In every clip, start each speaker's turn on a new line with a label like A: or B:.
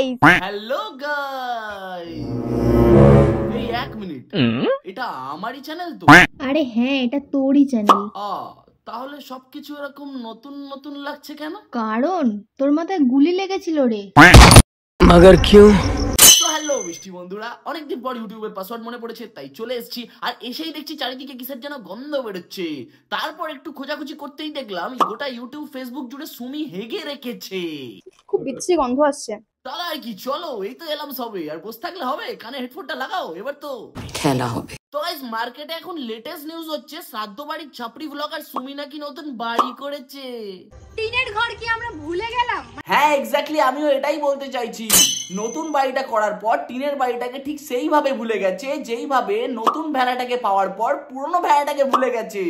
A: Guys.
B: Hello guys, এই এক minute, এটা আমারই চ্যানেল তো?
A: আরে হ্যাঁ, এটা তোরই চ্যানেল।
B: তাহলে সবকিছু এরকম নতুন নতুন লাগছে কেন?
A: কারণ তোর মাথায় গুলি লেগেছিল রে।
C: মগর কিউ?
B: তো হ্যালো মিষ্টি বন্ধুরা, অনেকদিন পর ইউটিউবের পাসওয়ার্ড মনে পড়েছে, তাই চলে এসেছি। আর এসেই দেখছি চারিদিকে কিসের যেন গন্ধ বেরোচ্ছে। তারপর একটু খোঁজাখুঁজি করতেই দেখলাম গোটা ইউটিউব ফেসবুক জুড়ে সুমি হেগে রেখেছে।
A: খুব বিচ্ছিরি গন্ধ আসছে।
B: তাহলে আর কি, চলো এই তো এলাম সবে, আর বসে থাকলে হবে? কানে হেডফোনটা লাগাও, এবার তো
C: খেলা হবে।
B: তো গাইস, মার্কেটে এখন লেটেস্ট নিউজ হচ্ছে শ্রাদ্ধ বাড়ির ছাপড়ি ব্লগার সুমি নাকি নতুন বাড়ি করেছে।
A: টিনের ঘর কি আমরা ভুলে গেলাম?
B: হ্যাঁ এক্স্যাক্টলি, আমিও এটাই বলতে চাইছি। নতুন বাড়িটা করার পর টিনের বাড়িটাকে ঠিক সেইভাবে ভুলে গেছে যেইভাবে নতুন ভেড়াটাকে পাওয়ার পর পুরনো ভেড়াটাকে ভুলে গেছে।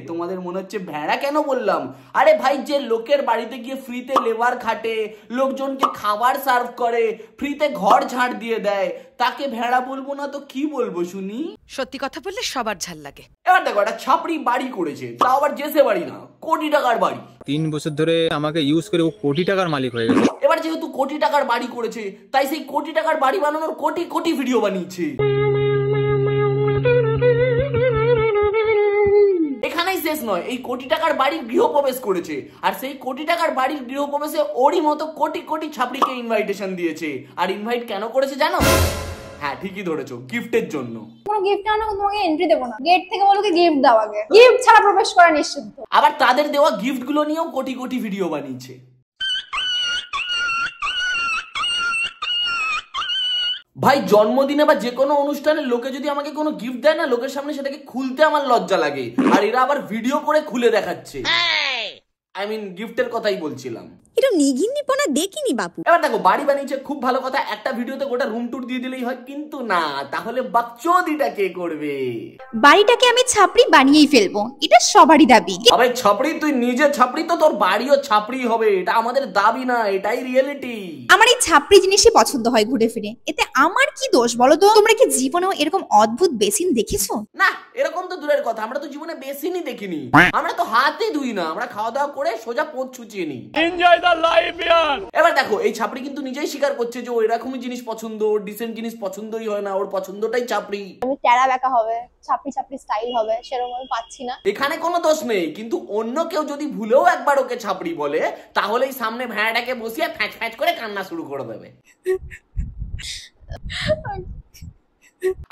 B: তোমাদের মনে হচ্ছে ভেড়া কেন বললাম? আরে ভাই, যে লোকের বাড়িতে গিয়ে ফ্রিতে লেবার খাটে, লোকজনকে খাবার সার্ভ করে, ফ্রিতে ঘর ঝাড় দিয়ে দেয়, তাকে ভেড়া বলবো না তো কি বলবো শুনি?
D: সত্যি কথা বললে সবার ঝাল লাগে।
B: এবার দেখো, একটা ছাপড়ি বাড়ি করেছে, তাও আবার জেসে বাড়ি না, কোটি টাকার বাড়ি।
E: 3 বছর ধরে আমাকে ইউজ করে ও কোটি টাকার মালিক হয়ে গেছে।
B: এবার যেহেতু কোটি টাকার বাড়ি করেছে, তাই সেই কোটি টাকার বাড়ি বানানোর কোটি কোটি ভিডিও বানিয়েছে। এখানেই শেষ নয়, এই কোটি টাকার বাড়ির গৃহপ্রবেশ করেছে, আর সেই কোটি টাকার বাড়ির গৃহপ্রবেশে ওরই মতো কোটি কোটি ছাপড়িকে ইনভাইটেশন দিয়েছে। আর ইনভাইট কেন করেছে জানো? হ্যাঁ ঠিকই ধরেছো, গিফটের জন্য।
A: কোনো গিফট আনো, তোমাকে এন্ট্রি দেবো না। গেট থেকে বলো কি গিফট দাও আগে। গিফট ছাড়া প্রবেশ করা নিষিদ্ধ।
B: আবার তাদের দেওয়া গিফট গুলো নিয়েও কোটি কোটি ভিডিও বানিয়েছে। ভাই, জন্মদিনে বা যে কোনো অনুষ্ঠানে লোকে যদি আমাকে কোনো গিফট দেয় না, লোকের সামনে সেটাকে খুলতে আমার লজ্জা লাগে, আর এরা আবার ভিডিও করে খুলে দেখাচ্ছে। আই মিন গিফটের কথাই বলছিলাম।
D: এটা নিগিন্নিপনা দেখিনি বাপু।
B: এবার দেখো, বাড়ি বানিয়েছে খুব ভালো কথা, একটা ভিডিওতে গোটা রুম ট্যুর দিয়ে দিলেই হয়, কিন্তু না, তাহলে বাকচোদিটা কে করবে?
F: বাড়িটাকে আমি ছাপড়ি বানিয়েই ফেলবো, এটা সবারই দাবি।
B: আবে ছাপড়ি, তুই নিজে ছাপড়ি তো তোর বাড়িও ছাপড়ি হবে, এটা আমাদের দাবি না, এটাই রিয়েলিটি।
F: আমার এই ছাপড়ি জিনিসই পছন্দ হয় ঘুরে ফিরে, এতে আমার কি দোষ বলো তো? তোমরা কি জীবনেও এরকম অদ্ভুত বেসিন দেখেছো?
B: না, এরকম তো দূরের কথা, আমরা তো জীবনে বেসিনই দেখিনি। আমরা তো হাতে ধুই না, আমরা খাওয়া দাওয়া করে সোজা পোদ ছুচিয়ে নিই। এনজয় দ্য লাইফ ইয়ার। এবার দেখো, এই ছাপড়ি কিন্তু নিজেই স্বীকার করছে যে ও এরকমই জিনিস পছন্দ, ওর ডিসেন্ট জিনিস পছন্দই হয় না, ওর পছন্দটাই ছাপড়ি।
A: আমি টেরা বেকা হবে, ছাপড়ি ছাপড়ি স্টাইল হবে, সেরকম আমি পাচ্ছি না।
B: এখানে কোনো দোষ নেই, কিন্তু অন্য কেউ যদি ভুলেও একবার ওকে ছাপড়ি বলে, তাহলেই সামনে ভেড়াটাকে বসিয়ে ফ্যাচ ফ্যাচ করে কান্না শুরু করে দেবে।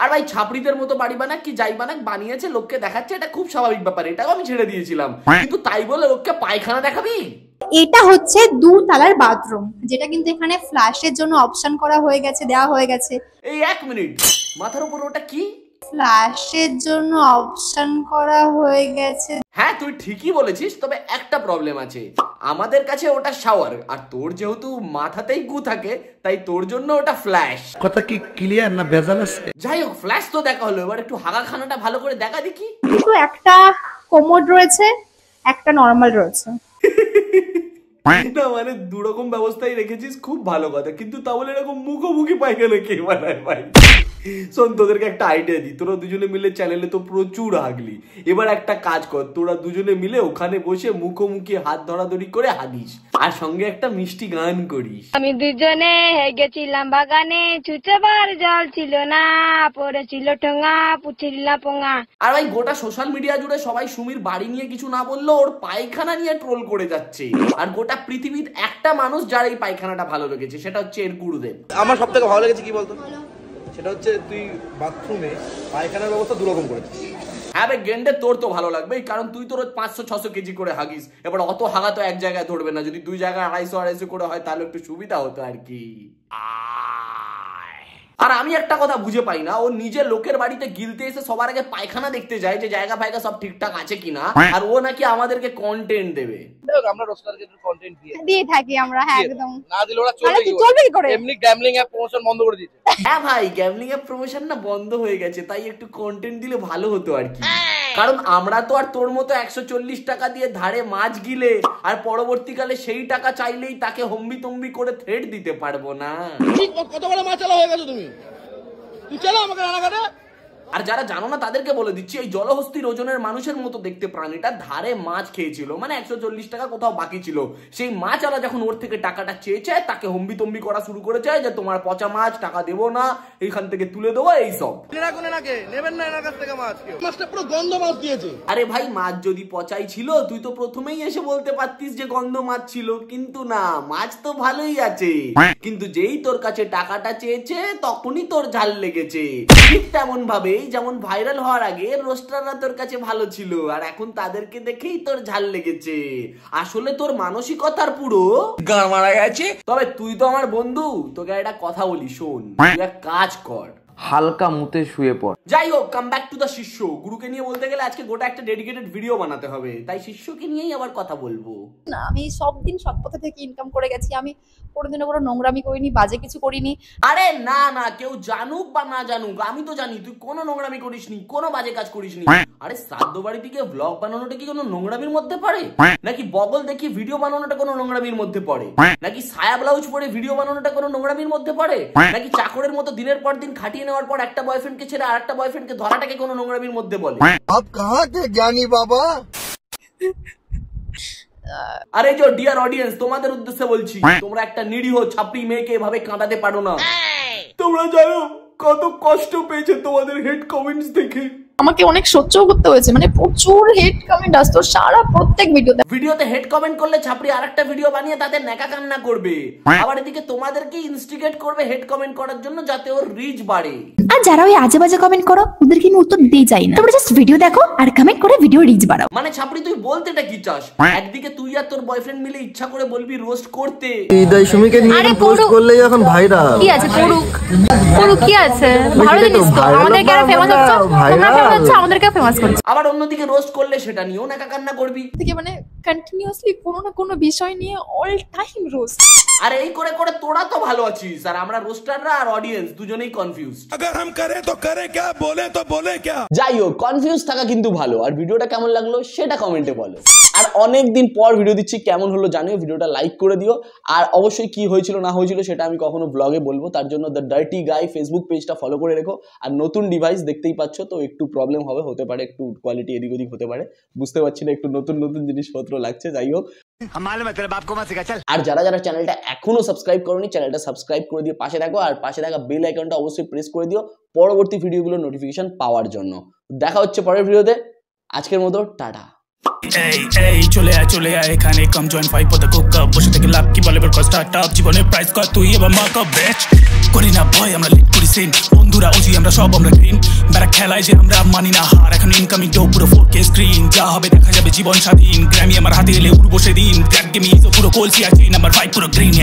B: আর ভাই, ছাপড়িদের মতো বাড়ি বানাক কি যাই বানাক, বানিয়েছে, লোককে দেখাচ্ছে, এটা খুব স্বাভাবিক ব্যাপার, এটাও আমি ছেড়ে দিয়েছিলাম। কিন্তু তাই বলে লোককে পায়খানা দেখাবি?
F: এটা হচ্ছে 2 তলার বাথরুম, যেটা কিন্তু এখানে ফ্ল্যাশের জন্য অপশন করা হয়ে গেছে, দেওয়া হয়ে গেছে।
B: এই এক মিনিট, মাথার উপর ওটা কি?
F: ফ্ল্যাশের জন্য অপশন করা হয়ে গেছে।
B: হ্যাঁ তুই ঠিকই বলেছিস, তবে একটা প্রবলেম আছে, আমাদের কাছে ওটা শাওয়ার, আর তোর যেহেতু মাথাতেই গু থাকে, তাই তোর জন্য ওটা ফ্ল্যাশ।
G: কথা কি ক্লিয়ার না ভেজাল আছে?
B: যাই হোক, ফ্ল্যাশ তো দেখা হলো, এবার একটু হাগাখানাটা ভালো করে দেখা দেখি।
F: কিন্তু একটা কোমোড রয়েছে, একটা নরমাল রয়েছে।
B: না মানে দুরকম ব্যবস্থাই রেখেছিস, খুব ভালো কথা, কিন্তু তাহলে এরকম মুখোমুখি পায়খানা কে বানায় ভাই? শোন, তোদেরকে একটা আইডিয়া দিই, তোরা দুজনে মিলে চ্যানেলে তো প্রচুর হাগলি, এবার একটা কাজ কর, তোরা দুজনে মিলে ওখানে বসে মুখোমুখি হাত ধরাধরি করে হাগিস, আর সঙ্গে একটা মিষ্টি গান করিস।
H: আমি দুজনে গেছিলাম বাগানে, ছুটেবার জল ছিল না, পড়েছিল ঠোঙা, পুছিল পোঙা।
B: আর ভাই, গোটা সোশ্যাল মিডিয়া জুড়ে সবাই সুমির বাড়ি নিয়ে কিছু না বললেও ওর পায়খানা নিয়ে ট্রোল করে যাচ্ছে, আর গোটা পৃথিবীর একটা মানুষ যার এই পায়খানাটা ভালো লেগেছে, সেটা হচ্ছে এর গুরুদেব।
G: আমার সব থেকে ভালো লেগেছে কি বলতো, সেটা হচ্ছে তুই বাথরুমে পায়খানার ব্যবস্থা দুরকম করেছিস।
B: হ্যাঁ ভাই গেন্ডে, তোর তো ভালো লাগবে, কারণ তুই তো রোজ 500-600 কেজি করে হাগিস, এবার অত হাগা তো এক জায়গায় ধরবে না, যদি 2 জায়গায় 250-250 করে হয় তাহলে একটু সুবিধা হতো আর কি। আর আমি একটা কথা বুঝে পাই না, ও নিজে লোকের বাড়িতে গিলতে এসে সবার আগে পায়খানা দেখতে যায় যে জায়গা ফায়গা সব ঠিকঠাক আছে কিনা, আর ও নাকি আমাদেরকে কন্টেন্ট দেবে।
G: আমরা রোস্টারকে কন্টেন্ট
A: দিয়ে থাকি আমরা, হ্যাঁ একদম।
G: না দিলে ওরা চলবে কি করে? এমনি গ্যামলিং অ্যাপ প্রমোশন বন্ধ করে দিয়েছে।
B: হ্যাঁ ভাই, গ্যামলিং অ্যাপ প্রমোশন না বন্ধ হয়ে গেছে, তাই একটু কন্টেন্ট দিলে ভালো হতো আর কি, কারণ আমরা তো আর তোর মতো 140 টাকা দিয়ে ধারে মাছ গিলে আর পরবর্তীকালে সেই টাকা চাইলেই তাকে হম্বি তম্বি করে থ্রেড দিতে পারবো না।
G: কত বড় মাছ চালা হয়ে গেছো তুমি, তুই চলো আমাকে রানাঘাটে।
B: আর যারা জানো না তাদেরকে বলে দিচ্ছি, এই জলহস্তির ওজনের মানুষের মতো দেখতে প্রাণীটা ধারে মাছ খেয়েছিল, মানে 140 টাকা কোথাও বাকি ছিল। সেই মাছওয়ালা যখন ওর থেকে টাকাটা চেয়েছে, তাকে হম্বিতম্বি করা শুরু করেছে যে তোমার পচা মাছ, টাকা দেবো না, এইখান থেকে তুলে দেবো, এইসব। আরে ভাই, মাছ যদি পচাই ছিল তুই তো প্রথমেই এসে বলতে পারতিস যে গন্ধ মাছ ছিল, কিন্তু না, মাছ তো ভালোই আছে, কিন্তু যেই তোর কাছে টাকাটা চেয়েছে তখনই তোর ঝাল লেগেছে। ঠিক তেমন ভাবেই যেমন ভাইরাল হওয়ার আগে রোস্টাররা তোর কাছে ভালো ছিল, আর এখন তাদেরকে দেখেই তোর ঝাল লেগেছে। আসলে তোর মানসিকতার পুরো গাঁ মারা গেছে। তবে তুই তো আমার বন্ধু, তোকে একটা কথা বলি, শোন, তুই এক কাজ কর,
I: হালকা মুতে শুয়ে পড়।
B: যাই হোক, কাম ব্যাক টু দা শিষ্য। গুরুকে নিয়ে বলতে গেলে আজকে গোটা একটা ডেডিকেটেড ভিডিও বানাতে হবে, তাই শিষ্যকে নিয়েই আবার কথা বলবো।
A: না, আমি সব দিন সৎ পথে থেকে ইনকাম করে গেছি, আমি কোনোদিনও কোনো নোংরামি করিনি, বাজে কিছু করিনি।
B: আরে না না, কেউ জানুক বা না জানুক, আমি তো জানি তুই কোনো নোংরামি করিসনি, কোনো বাজে কাজ করিসনি। আরে শ্রাদ্ধ বাড়ি থেকে ব্লগ বানানোটা কি কোনো নোংরামির মধ্যে পড়ে? নাকি বগল দেখি ভিডিও বানানোটা কোনো নোংরামির মধ্যে পড়ে? নাকি সায়া ব্লাউজ পরে ভিডিও বানানোটা কোনো নোংরামির মধ্যে পড়ে? নাকি চাকরের মতো দিনের পর দিন খাটিয়ে নেওয়ার পর একটা বয়ফ্রেন্ডকে ছেড়ে আরেকটা বয়ফ্রেন্ডকে ধরাটাকে কোনো নোংরামির মধ্যে বলে?
G: আপ কাহা কে জ্ঞানী বাবা?
B: আরে যে ডিয়ার অডিয়েন্স, তোমাদের উদ্দেশ্যে বলছি, তোমরা একটা নিরীহ ছাপড়ি মেয়েকে এভাবে কাঁদাতে পারো না। তোমরা জানো কত কষ্ট পেয়েছে তোমাদের হেড কমেন্টস দেখে।
A: আমাকে অনেক সহ্যও করতে হয়েছে, মানে প্রচুর হেড কমেন্ট আসতো সারা প্রত্যেক
B: ভিডিওতে হেড কমেন্ট করলে ছাপড়ি আরেকটা ভিডিও বানিয়ে তাদের নেকা কান্না করবে, আবার এদিকে তোমাদেরকে ইনস্টিগেট করবে হেড কমেন্ট করার জন্য, যাতে ওর রিচ বাড়ে।
F: আর যারা ওই আজে বাজে কমেন্ট করো ওদেরকে আমি উত্তর দিই চাই না, তোমরা জাস্ট ভিডিও দেখো আর কমেন্ট করে ভিডিও রিচ বাড়াও।
B: মানে ছাপড়ি তুই বলতেটা কি চাস? একদিকে তুই আর তোর বয়ফ্রেন্ড মিলে ইচ্ছা করে বলবি রোস্ট করতে,
G: হৃদয় সুমিকে নিয়ে পোস্ট করলেই এখন ভাইরাল।
A: কি আছে করুক কি আছে, ভালো জিনিস তো, আমাদের কেন ফেমাস হচ্ছে, তোমরা ফেমাস হচ্ছে, আমাদেরকে ফেমাস করছে।
B: আবার অন্যদিকে রোস্ট করলে সেটা নিয়েও নেকা কান্না করবি।
A: থেকে মানে কন্টিনিউয়াসলি কোনো না কোনো বিষয় নিয়ে অল টাইম রোস্ট।
B: আর এই করে করে তোরা তো ভালো আছিস, আর আমরা রোস্টাররা আর অডিয়েন্স দুজনেই কনফিউজ।
J: अगर हम करें तो करें क्या, बोले तो बोले क्या।
B: যাই হোক, কনফিউজ থাকা কিন্তু ভালো। আর ভিডিওটা কেমন লাগলো সেটা কমেন্টে বলো। আর অনেক দিন পর ভিডিও দিচ্ছি, কেমন হলো জানিও, ভিডিওটা লাইক করে দিও। আর অবশ্যই কি হয়েছিল না হয়েছিল সেটা আমি কখনো ব্লগে বলবো, তার জন্য দ্য ডার্টি গাই ফেসবুক পেজটা ফলো করে রেখো। আর নতুন ডিভাইস দেখতেই পাচ্ছ, তো একটু প্রবলেম হতে পারে, একটু কোয়ালিটি এদিক ওদিক হতে পারে, বুঝতে পারছি না, একটু নতুন নতুন জিনিসপত্র লাগছে। যাই হোক, আর যারা যারা চ্যানেলটা এখনো সাবস্ক্রাইব করোনি, চ্যানেলটা সাবস্ক্রাইব করে দিয়ে পাশে থাকো, আর পাশে থাকা বেল আইকনটা অবশ্যই প্রেস করে দিও পরবর্তী ভিডিওগুলোর নোটিফিকেশন পাওয়ার জন্য। দেখা হচ্ছে পরের ভিডিওতে, আজকের মতো টাটা।
J: চলে আয় এখানে, কম জয়েন 5 পদে কুক আপ, বসে থেকে লাভ কি বলে বড় স্টার্ট আপ, জীবনে প্রাইস কর তুই এবার মার্ক আপ ব্যাচ করি না ভয়, আমরা লিড করি সিন, বন্ধুরা ওজি আমরা সব আমরা গ্রিন, বেড়া খেলায় যে আমরা মানি না হার, এখন ইনকামিং ডো পুরো 4K স্ক্রিন, যা হবে দেখা যাবে জীবন স্বাধীন, গ্র্যামি আমার হাতে এলে উড়বো সেদিন, ক্র্যাক গেমি পুরো কলসি আছে নাম্বার 5 পুরো গ্রিন।